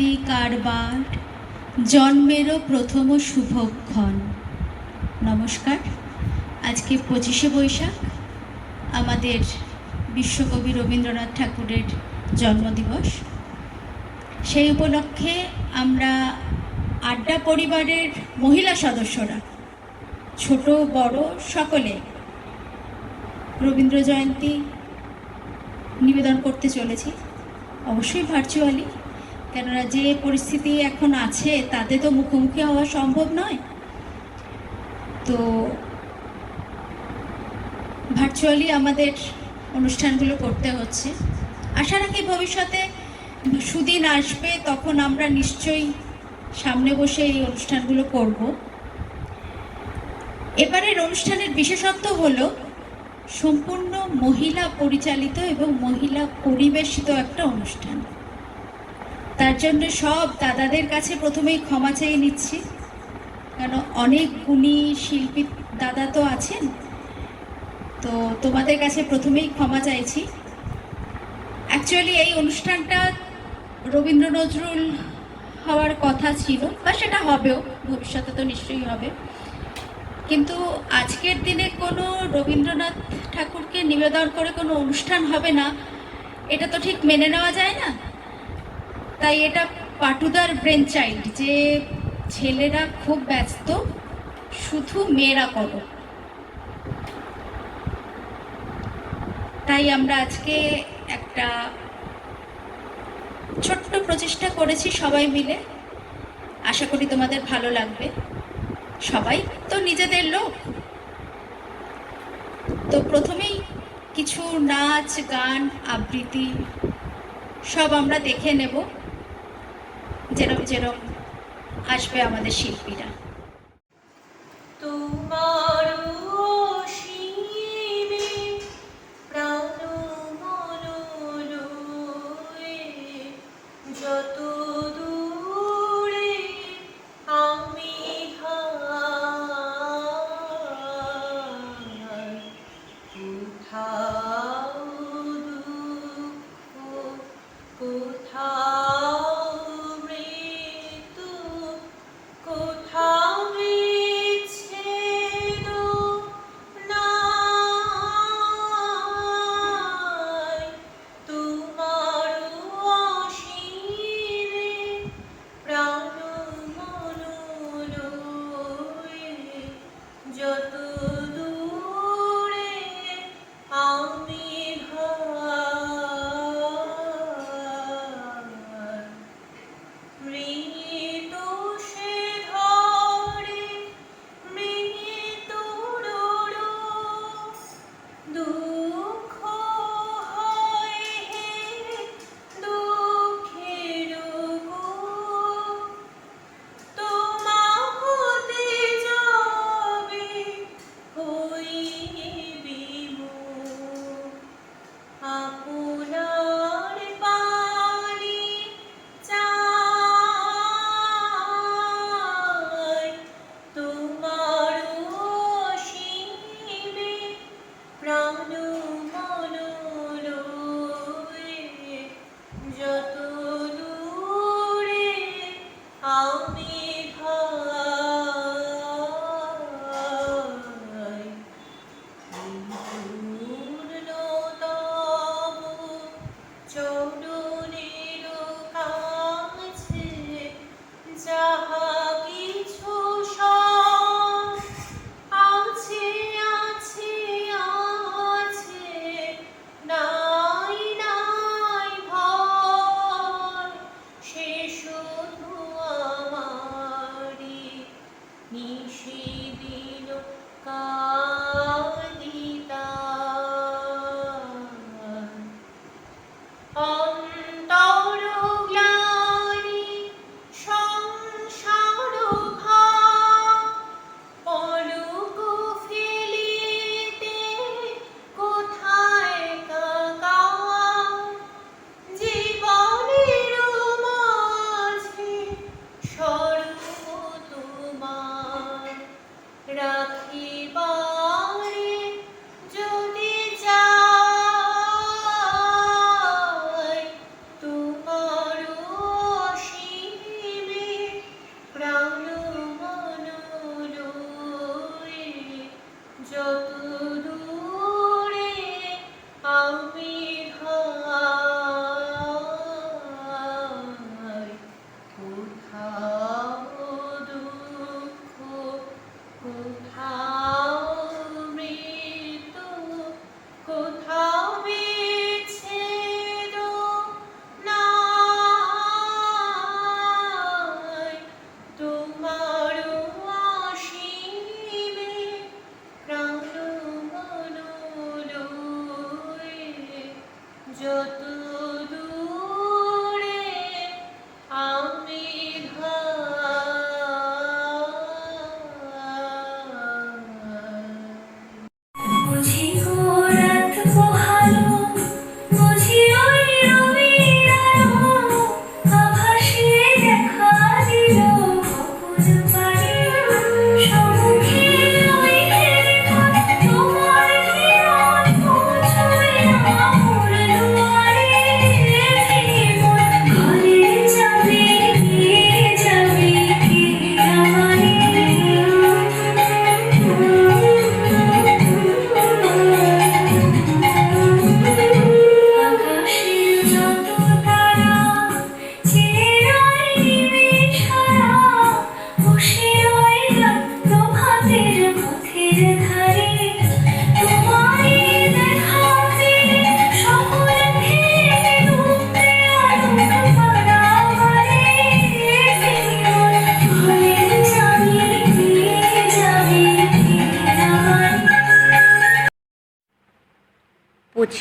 আদি কারবার জন্মেরও প্রথম শুভক্ষণ। নমস্কার। আজকে 25শে বৈশাখ, আমাদের বিশ্বকবি রবীন্দ্রনাথ ঠাকুরের জন্মদিবস। সেই উপলক্ষে আমরা আড্ডা পরিবারের মহিলা সদস্যরা, ছোট বড় সকলে রবীন্দ্র জয়ন্তী নিবেদন করতে চলেছি, অবশ্যই ভার্চুয়ালি, কেননা যে পরিস্থিতি এখন আছে তাতে তো মুখোমুখি হওয়া সম্ভব নয়। তো ভার্চুয়ালি আমাদের অনুষ্ঠানগুলো করতে হচ্ছে। আশা রাখি ভবিষ্যতে সুদিন আসবে, তখন আমরা নিশ্চয়ই সামনে বসে এই অনুষ্ঠানগুলো করব। এবারের অনুষ্ঠানের বিশেষত্ব হলো সম্পূর্ণ মহিলা পরিচালিত এবং মহিলা পরিবেশিত একটা অনুষ্ঠান। তার জন্য সব দাদাদের কাছে প্রথমেই ক্ষমা চেয়ে নিচ্ছি, কারণ অনেক গুণী শিল্পী দাদা তো আছেন, তো তোমাদের কাছে প্রথমেই ক্ষমা চাইছি। অ্যাকচুয়ালি এই অনুষ্ঠানটা রবীন্দ্র নজরুল হওয়ার কথা ছিল, বা সেটা হবেও, ভবিষ্যতে তো নিশ্চয়ই হবে, কিন্তু আজকের দিনে কোনো রবীন্দ্রনাথ ঠাকুরকে নিবেদন করে কোনো অনুষ্ঠান হবে না, এটা তো ঠিক মেনে নেওয়া যায় না। তাই এটা পাটুদার ব্রেন চাইল্ড, যে ছেলেরা খুব ব্যস্ত, শুধু মেয়েরা করো। তাই আমরা আজকে একটা ছোট্ট প্রচেষ্টা করেছি সবাই মিলে, আশা করি তোমাদের ভালো লাগবে। সবাই তো নিজেদের লোক, তো প্রথমেই কিছু নাচ গান আবৃত্তি সব আমরা দেখে নেব, যেরকম যেরকম আসবে আমাদের শিল্পীরা। তোমার যত দূরে আমি কোথাও দুঃখ, কোথাও মৃত্যু, কোথাও বিচ্ছেদ,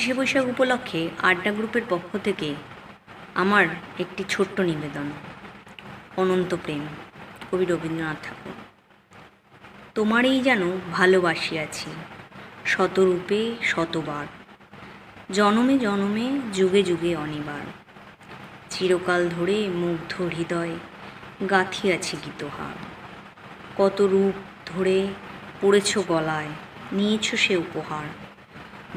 25শে বৈশাখ উপলক্ষে আড্ডা গ্রুপের পক্ষ থেকে আমার একটি ছোট্ট নিবেদন। অনন্ত প্রেম, কবি রবীন্দ্রনাথ ঠাকুর। তোমারই যেন ভালোবাসিয়াছি শতরূপে শতবার, জনমে জনমে যুগে যুগে অনিবার, চিরকাল ধরে মুগ্ধ হৃদয় গাঁথিয়াছি গীতহার। কত রূপ ধরে পড়েছ গলায়, নিয়েছ সে উপহার,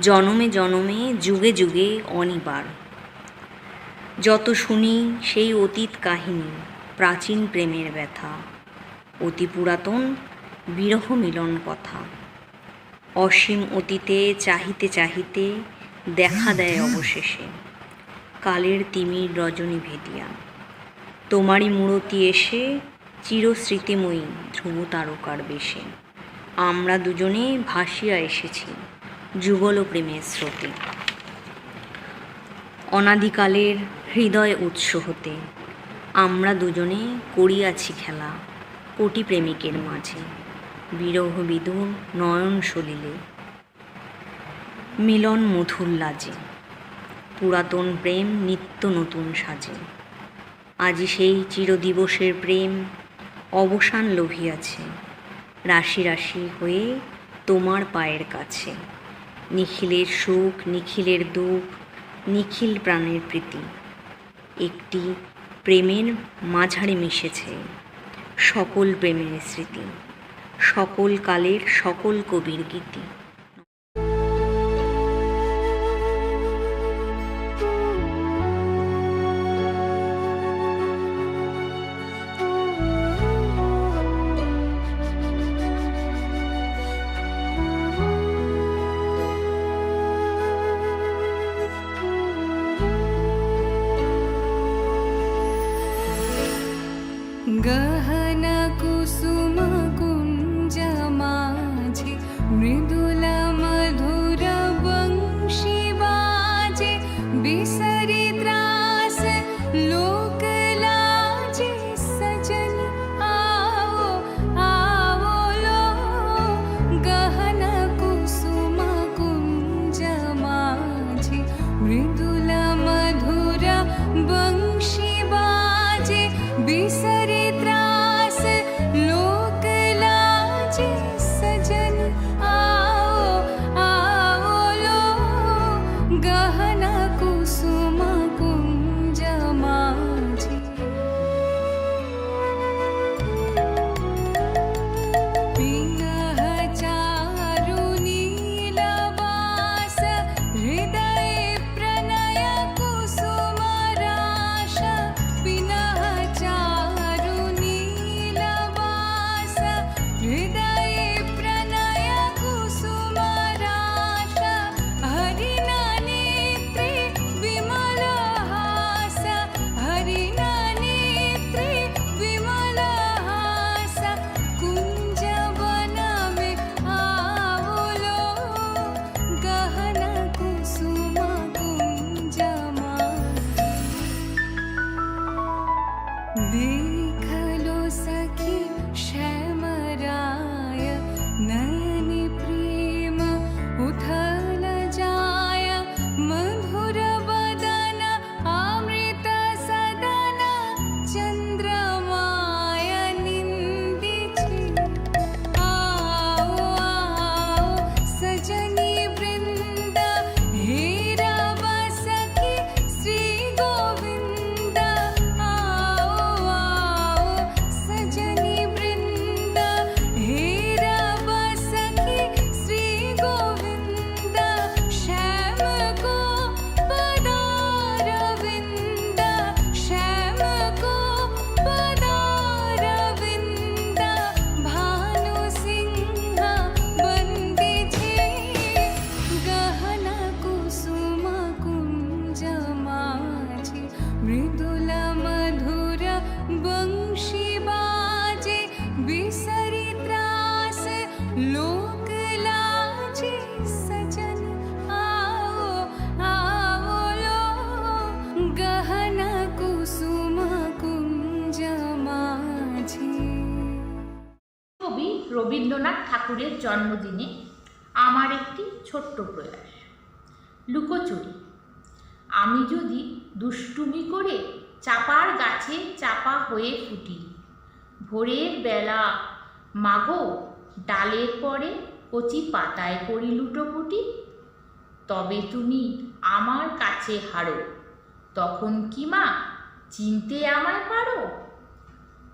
জনমে জনমে যুগে যুগে অনিবার। যত শুনি সেই অতীত কাহিনী, প্রাচীন প্রেমের ব্যথা, অতি পুরাতন বিরহ মিলন কথা, অসীম অতীতে চাহিতে চাহিতে দেখা দেয় অবশেষে কালের তিমির রজনী ভেদিয়া। তোমারই মূরতি এসে চিরস্মৃতিময়ী ধ্রুব তারকার বেশে, আমরা দুজনে ভাসিয়া এসেছি যুগল প্রেমের স্রোতে। অনাদিকালের হৃদয় উৎস হতে আমরা দুজনে করিয়াছি খেলা কোটি প্রেমিকের মাঝে, বিরহ বিদুর নয়ন সলিলে মিলন মধুর লাজে, পুরাতন প্রেম নিত্য নতুন সাজে। আজি সেই চিরদিবসের প্রেম অবসান লভিয়াছে, রাশি রাশি হয়ে তোমার পায়ের কাছে। নিখিলের সুখ নিখিলের দুঃখ নিখিল প্রাণের প্রীতি, একটি প্রেমের মাঝারে মিশেছে সকল প্রেমের স্মৃতি, সকল কালের সকল কবির গীতি। गहन कुसुम कुंज माझे मृदुल मधुर वंशी बाजे, बिसरी त्रास लोक लाजे, सजन आओ आओ लो। गहन कुसुम कुंज माझे मृदुल मधुर वंशी बाजे, बिसरी त्रास लोक लाजे, सजन आओ आओ लो। गहन कुसुम कुंज माझे पिंगह चारु नीलवास, हृदय प्रणय कुसुम राश। पिनः चारु नीलवास, हृदय प्रणय कुसुम राश। हरिना नेत्रे विमल हास, हरिना नेत्रे विमल हास। कुंज वन में आओ लो, गहन कुसुम कुंज माझे। देख लो सखी श्यामराय, नयनि प्रेम उथल जाय। मधुर वदन अमृत सदन, चंद्रमाय निंदिछे। आओ आओ सजनी वृंद, हेरव सखी श्री गोविंद। आओ आओ सजनी वृंद, हेरव सखी श्री गोविंद। श्याम को पदारविंद, श्याम को पदारविंद। भानु सिंह बंदिछे, गहन कुसुम कुंज माझे मृदुल मधुर वंशी बाजे, बिसरी त्रास लोक लाजे, सजन आओ आओ लो। गहन कुसुम कुंज माझे। কবি রবীন্দ্রনাথ ঠাকুরের জন্মদিনে আমার একটি ছোট্ট প্রয়াস। লুকোচুরি। আমি যদি দুষ্টুমি করে চাপার গাছে চাপা হয়ে ফুটি, ভোরের বেলা মাগো ডালের পরে কচি পাতায় করি লুটোপুটি, তবে তুমি আমার কাছে হারো, তখন কি মা চিনতে আমায় পারো?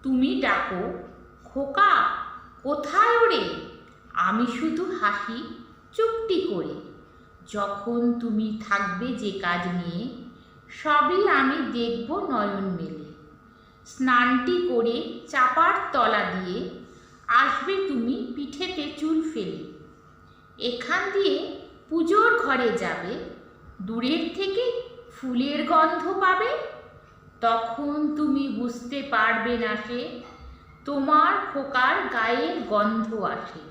তুমি ডাকো খোকা কোথায় ওরে, আমি শুধু হাসি চুপটি করে। যখন তুমি থাকবে যে কাজ নিয়ে, সবই আমি দেখব নয়ন মেলে। স্নানটি করে চাপার তলা দিয়ে আসবে তুমি পিঠেতে চুল ফেলে। এখান দিয়ে পুজোর ঘরে যাবে, দূরের থেকে ফুলের গন্ধ পাবে। তখন তুমি বুঝতে পারবে না সে তোমার খোকার গায়ের গন্ধ আসে।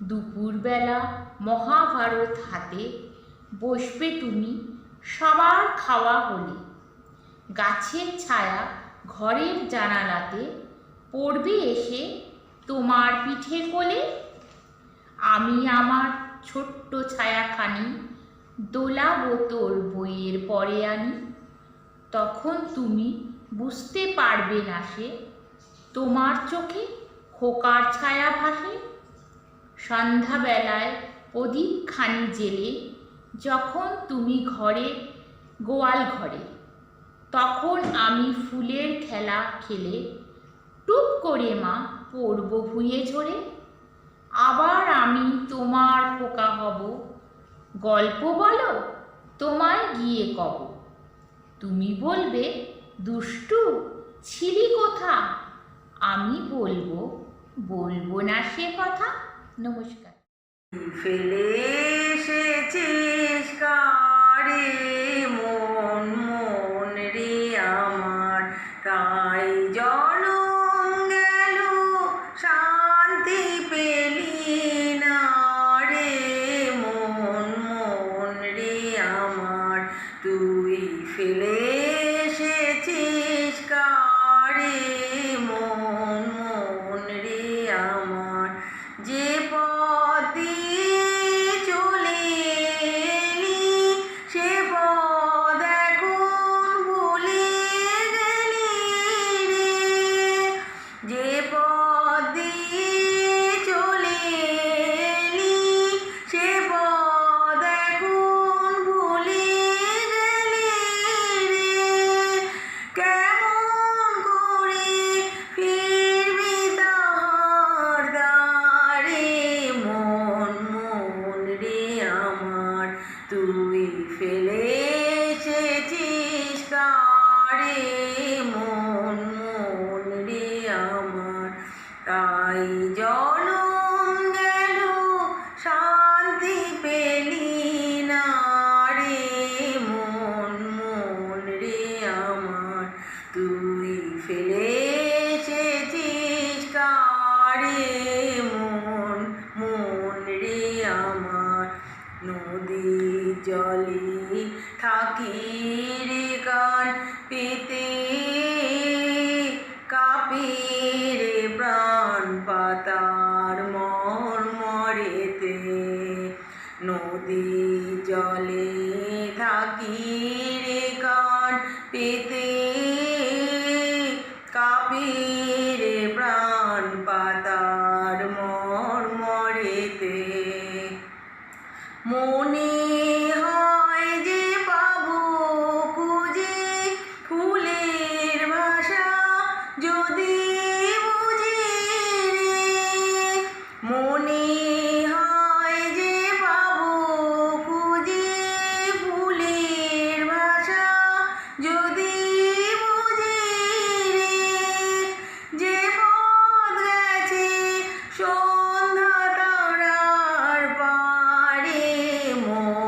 দুপুরবেলা মহাভারত হাতে বসবে তুমি সবার খাওয়া হলে। গাছের ছায়া ঘরের জানালাতে পড়বে এসে তোমার পিঠে কোলে। আমি আমার ছোট্ট ছায়াখানি দোলাবো তোর বইয়ের পরে আনি। তখন তুমি বুঝতে পারবে না সে তোমার চোখে খোকার ছায়া ভাসে। সন্ধ্যাবেলায় প্রদীপখানি জেলে যখন তুমি ঘরে গোয়াল ঘরে, তখন আমি ফুলের খেলা খেলে টুপ করে মা পড়ব ভুঁয়ে ঝরে। আবার আমি তোমার খোকা হব, গল্প বলো তোমায় গিয়ে কব। তুমি বলবে দুষ্টু ছিলি কোথা, আমি বলবো বলবো না সে কথা। নমস্কার। ফেলে এসেছিস কারে মন মন রে আমার, তাই জনম গেল শান্তি পেলি না রে মন মন রে আমার, তুই ফেলে এসেছিস কারে মন মন রে আমার, যে পথ দিয়ে চলে এলি সে পথ এখন ভুলে গেলি রে, যে পথ দিয়ে চলে এলি সে পথ এখন ভুলে গেলি রে, কেমন করে ফিরবি তাহার দ্বারে মন মন রে আমার, তুই ফেলে এসেছিস কারে মন মন রে আমার, তাই জনম গেল শান্তি পেলি না রে মন মন রে আমার, তুই ফেলে এসেছিস কারে মন মন রে আমার, নদীর জলে থাকি রে গান পেতে কাঁপে রে প্রাণ পাতার মরমরেতে, নদীর জলে থাকি রে গান পেতে কাঁপে রে প্রাণ পাতার মরমরেতে, মনে হয় যে পাবো খুঁজে ফুলের ভাষা যদি বুঝি রে, মনে হয় যে পাবো খুঁজে ফুলের ভাষা যদি বুঝি রে, যে পথ গেছে সন্ধ্যা তারার পারে মন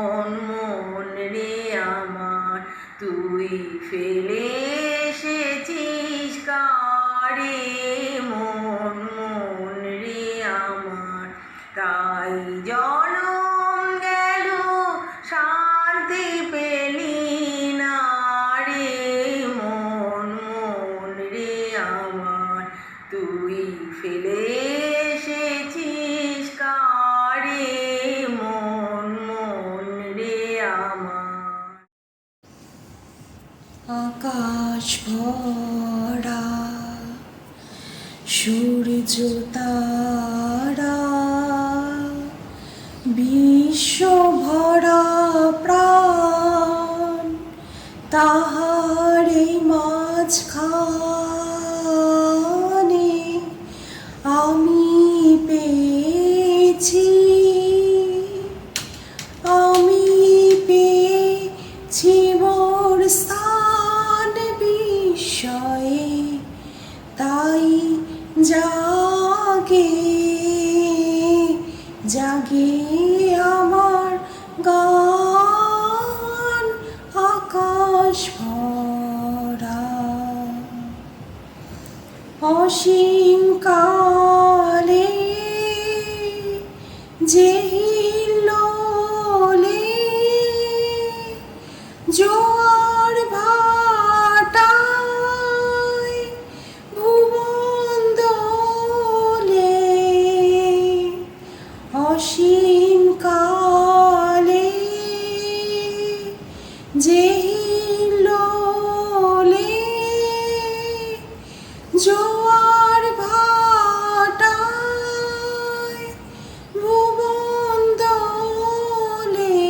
ভরা সূর্য তারা বিশ্ব ভরা প্রাণ তাহারে মাঝখানে আমি পেয়েছি মোর স্থান বিস্ময়ে তাই জাগে জাগে আমার গান আকাশ ভরা অসীম কালে যে হিল্লোলে জোয়ার ভাটায় ভুবন দোলে অসীম কালে যে হিল্লোলে জোয়ার ভাটায় ভুবন দোলে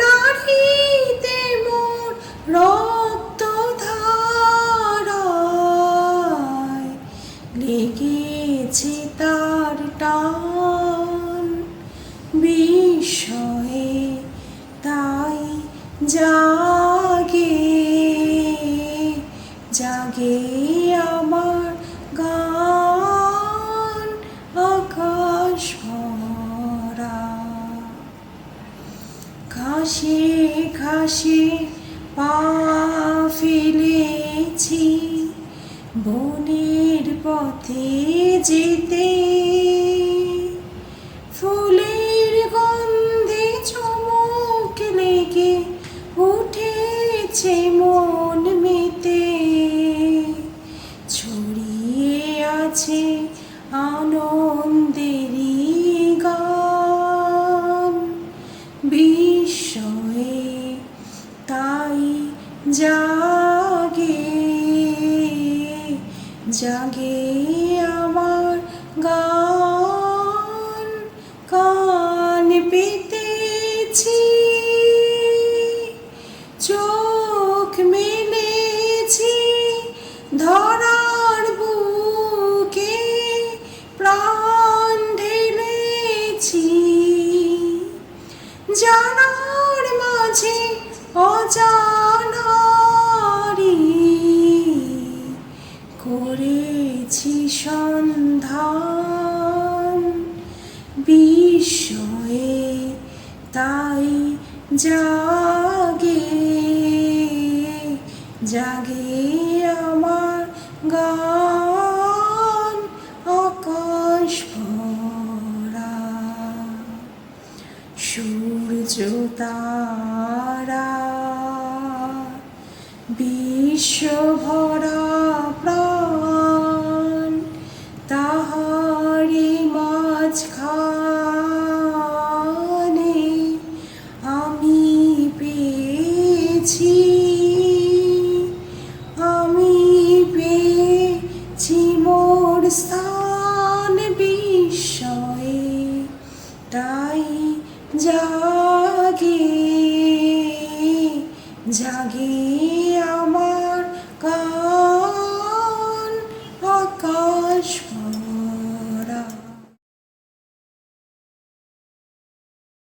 নারীতে মোর রক্ত ধারায় লেগেছে তার টান বিস্ময়ে তাই জাগে জাগে আমার গান আকাশ ভরা ঘাসে ঘাসে পা ফেলেছি বনের পথে যেতে ফুলের গন্ধে চমক লেগে উঠেছে মন মেতে ছড়িয়ে আছে আনন্দেরই গান বিস্ময়ে তাই জাগে জাগে আমার গান কান পেতেছি চোখ মেলেছি ধরার বুকে প্রাণ ঢেলেছি জানার মাঝে অজানারি করেছি সন্ধান বিস্ময়ে তাই জাগে জাগে আমার গান আকাশ ভরা সূর্য তারা বিশ্ব ভরা প্রাণ তাহারি মাঝখানে আমি পেয়েছি মোর স্থান বিস্ময়ে তাই জাগে জাগে